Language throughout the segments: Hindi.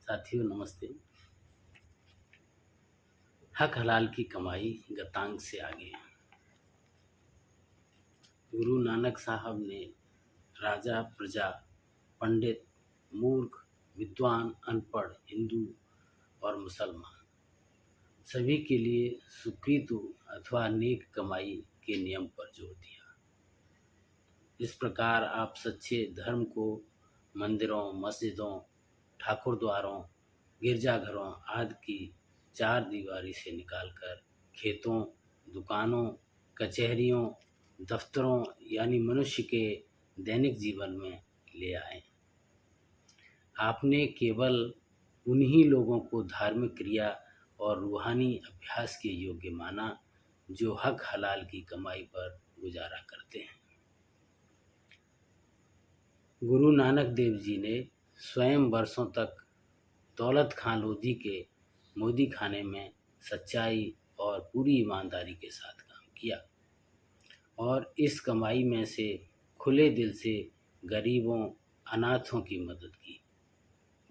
साथियों नमस्ते। हक हलाल की कमाई गतांग से आगे। गुरु नानक साहब ने राजा, प्रजा, पंडित, मूर्ख, विद्वान, अनपढ़, हिंदू और मुसलमान सभी के लिए सुकृतु अथवा नेक कमाई के नियम पर जोर दिया। इस प्रकार आप सच्चे धर्म को मंदिरों, मस्जिदों, ठाकुर द्वारों, गिरजाघरों आदि की चार दीवारी से निकालकर खेतों, दुकानों, कचहरियों, दफ्तरों यानी मनुष्य के दैनिक जीवन में ले आए। आपने केवल उन्हीं लोगों को धार्मिक क्रिया और रूहानी अभ्यास के योग्य माना जो हक हलाल की कमाई पर गुजारा करते हैं। गुरु नानक देव जी ने स्वयं वर्षों तक दौलत खां लोधी के मोदी खाने में सच्चाई और पूरी ईमानदारी के साथ काम किया और इस कमाई में से खुले दिल से गरीबों, अनाथों की मदद की।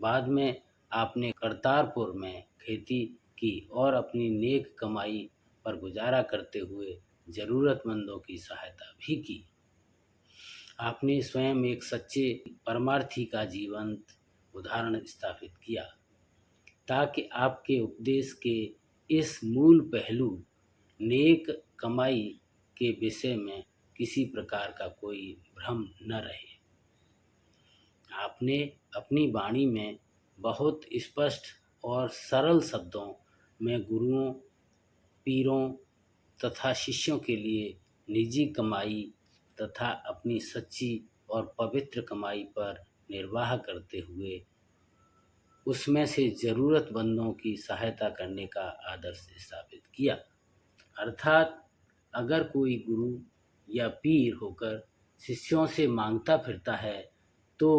बाद में आपने करतारपुर में खेती की और अपनी नेक कमाई पर गुजारा करते हुए ज़रूरतमंदों की सहायता भी की। आपने स्वयं एक सच्चे परमार्थी का जीवंत उदाहरण स्थापित किया ताकि आपके उपदेश के इस मूल पहलू नेक कमाई के विषय में किसी प्रकार का कोई भ्रम न रहे। आपने अपनी वाणी में बहुत स्पष्ट और सरल शब्दों में गुरुओं, पीरों तथा शिष्यों के लिए निजी कमाई तथा अपनी सच्ची और पवित्र कमाई पर निर्वाह करते हुए उसमें से ज़रूरतमंदों की सहायता करने का आदर्श स्थापित किया। अर्थात अगर कोई गुरु या पीर होकर शिष्यों से मांगता फिरता है तो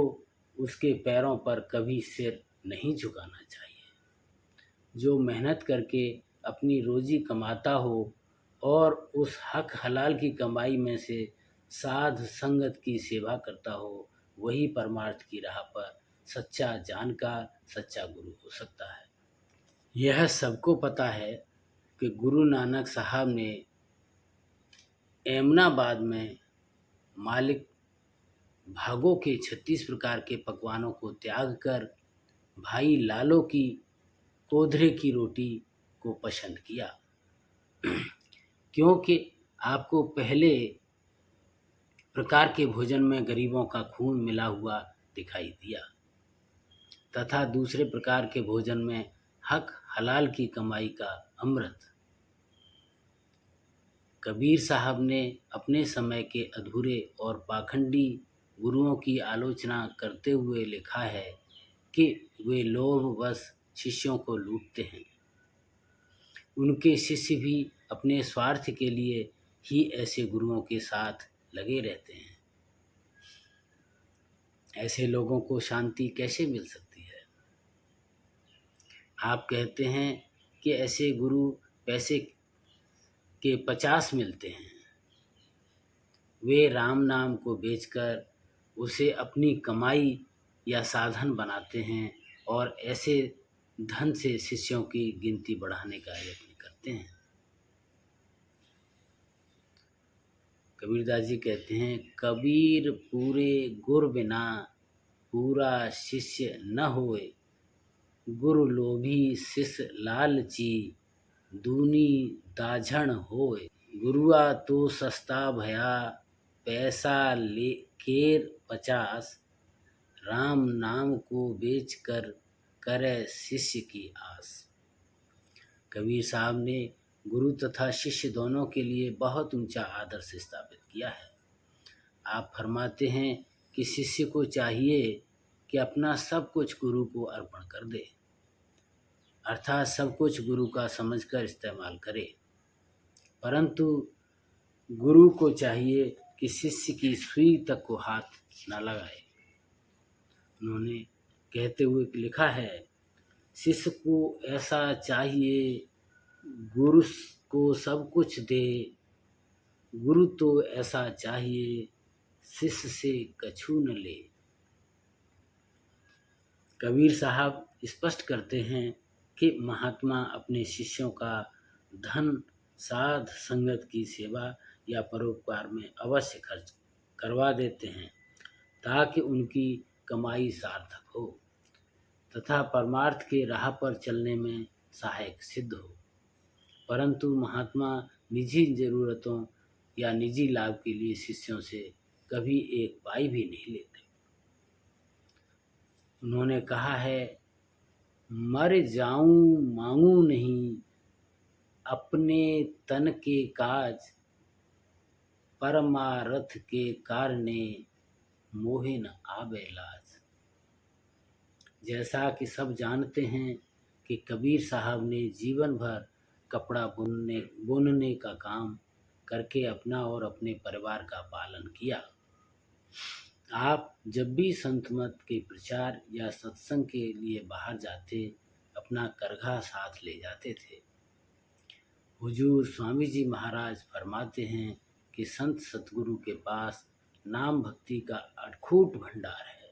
उसके पैरों पर कभी सिर नहीं झुकाना चाहिए। जो मेहनत करके अपनी रोजी कमाता हो और उस हक हलाल की कमाई में से साध संगत की सेवा करता हो, वही परमार्थ की राह पर सच्चा जानकार, सच्चा गुरु हो सकता है। यह सबको पता है कि गुरु नानक साहब ने एमनाबाद में मालिक भागों के 36 प्रकार के पकवानों को त्याग कर भाई लालो की कोधरे की रोटी को पसंद किया क्योंकि आपको पहले प्रकार के भोजन में गरीबों का खून मिला हुआ दिखाई दिया तथा दूसरे प्रकार के भोजन में हक हलाल की कमाई का अमृत। कबीर साहब ने अपने समय के अधूरे और पाखंडी गुरुओं की आलोचना करते हुए लिखा है कि वे लोभवश शिष्यों को लूटते हैं। उनके शिष्य भी अपने स्वार्थ के लिए ही ऐसे गुरुओं के साथ लगे रहते हैं। ऐसे लोगों को शांति कैसे मिल सकती है? आप कहते हैं कि ऐसे गुरु पैसे के 50 मिलते हैं। वे राम नाम को बेचकर उसे अपनी कमाई या साधन बनाते हैं और ऐसे धन से शिष्यों की गिनती बढ़ाने का यत्न करते हैं। कबीरदास जी कहते हैं, कबीर पूरे गुर बिना पूरा शिष्य न होए, गुरु लोभी शिष्य लालची दूनी दाझण होए। गुरुआ तो सस्ता भया पैसा ले केर 50, राम नाम को बेच कर करे शिष्य की आस। कबीर साहब ने गुरु तथा शिष्य दोनों के लिए बहुत ऊंचा आदर्श स्थापित किया है। आप फरमाते हैं कि शिष्य को चाहिए कि अपना सब कुछ गुरु को अर्पण कर दे, अर्थात सब कुछ गुरु का समझकर इस्तेमाल करे, परंतु गुरु को चाहिए कि शिष्य की सुई तक को हाथ न लगाए। उन्होंने कहते हुए लिखा है, शिष्य को ऐसा चाहिए गुरु को सब कुछ दे, गुरु तो ऐसा चाहिए शिष्य से कछु न ले। कबीर साहब स्पष्ट करते हैं कि महात्मा अपने शिष्यों का धन साध संगत की सेवा या परोपकार में अवश्य खर्च करवा देते हैं ताकि उनकी कमाई सार्थक हो तथा परमार्थ के राह पर चलने में सहायक सिद्ध हो। परंतु महात्मा निजी जरूरतों या निजी लाभ के लिए शिष्यों से कभी एक पाई भी नहीं लेते। उन्होंने कहा है, मर जाऊं मांगू नहीं अपने तन के काज, परमारथ के कारणे मोहे न आवे लाज। जैसा कि सब जानते हैं कि कबीर साहब ने जीवन भर कपड़ा बुनने का काम करके अपना और अपने परिवार का पालन किया। आप जब भी संत मत के प्रचार या सत्संग के लिए बाहर जाते, अपना करघा साथ ले जाते थे। हुजूर स्वामी जी महाराज फरमाते हैं कि संत सतगुरु के पास नाम भक्ति का अटूट भंडार है।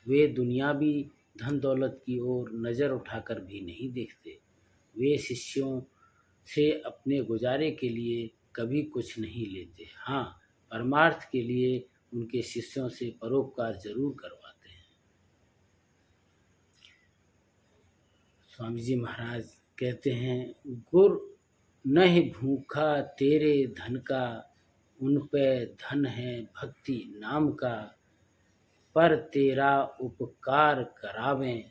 वे दुनियावी धन दौलत की ओर नज़र उठाकर भी नहीं देखते। वे शिष्यों से अपने गुजारे के लिए कभी कुछ नहीं लेते। हाँ, परमार्थ के लिए उनके शिष्यों से परोपकार जरूर करवाते हैं। स्वामी जी महाराज कहते हैं, गुर नहीं भूखा तेरे धन का, उन पे धन है भक्ति नाम का, पर तेरा उपकार करावें,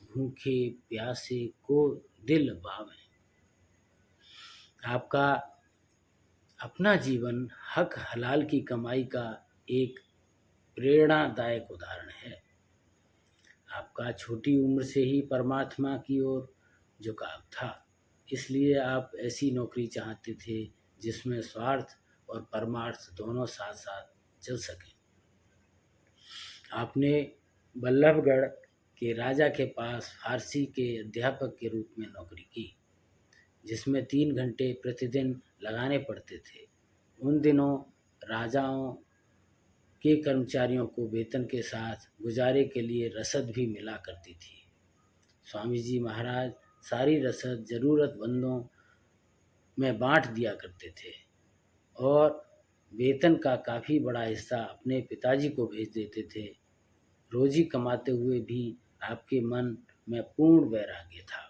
भूखे प्यासे को दिल भावें। आपका अपना जीवन हक हलाल की कमाई का एक प्रेरणादायक उदाहरण है। आपका छोटी उम्र से ही परमात्मा की ओर झुकाव था, इसलिए आप ऐसी नौकरी चाहते थे जिसमें स्वार्थ और परमार्थ दोनों साथ साथ चल सकें। आपने बल्लभगढ़ के राजा के पास फारसी के अध्यापक के रूप में नौकरी की, जिसमें 3 घंटे प्रतिदिन लगाने पड़ते थे। उन दिनों राजाओं के कर्मचारियों को वेतन के साथ गुजारे के लिए रसद भी मिला करती थी। स्वामी जी महाराज सारी रसद ज़रूरतमंदों में बांट दिया करते थे और वेतन का काफ़ी बड़ा हिस्सा अपने पिताजी को भेज देते थे। रोजी कमाते हुए भी आपके मन में पूर्ण वैराग्य था।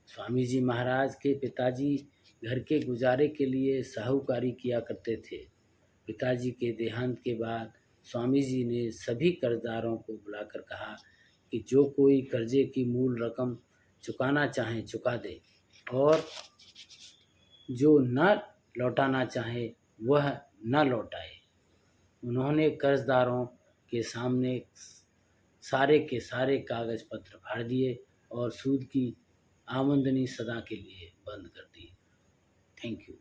स्वामी जी महाराज के पिताजी घर के गुजारे के लिए साहूकारी किया करते थे। पिताजी के देहांत के बाद स्वामी जी ने सभी कर्जदारों को बुलाकर कहा कि जो कोई कर्जे की मूल रकम चुकाना चाहे चुका दे और जो न लौटाना चाहे वह न लौटाए। उन्होंने कर्जदारों के सामने सारे के सारे कागज पत्र फाड़ दिए और सूद की आमदनी सदा के लिए बंद कर दी। Thank you.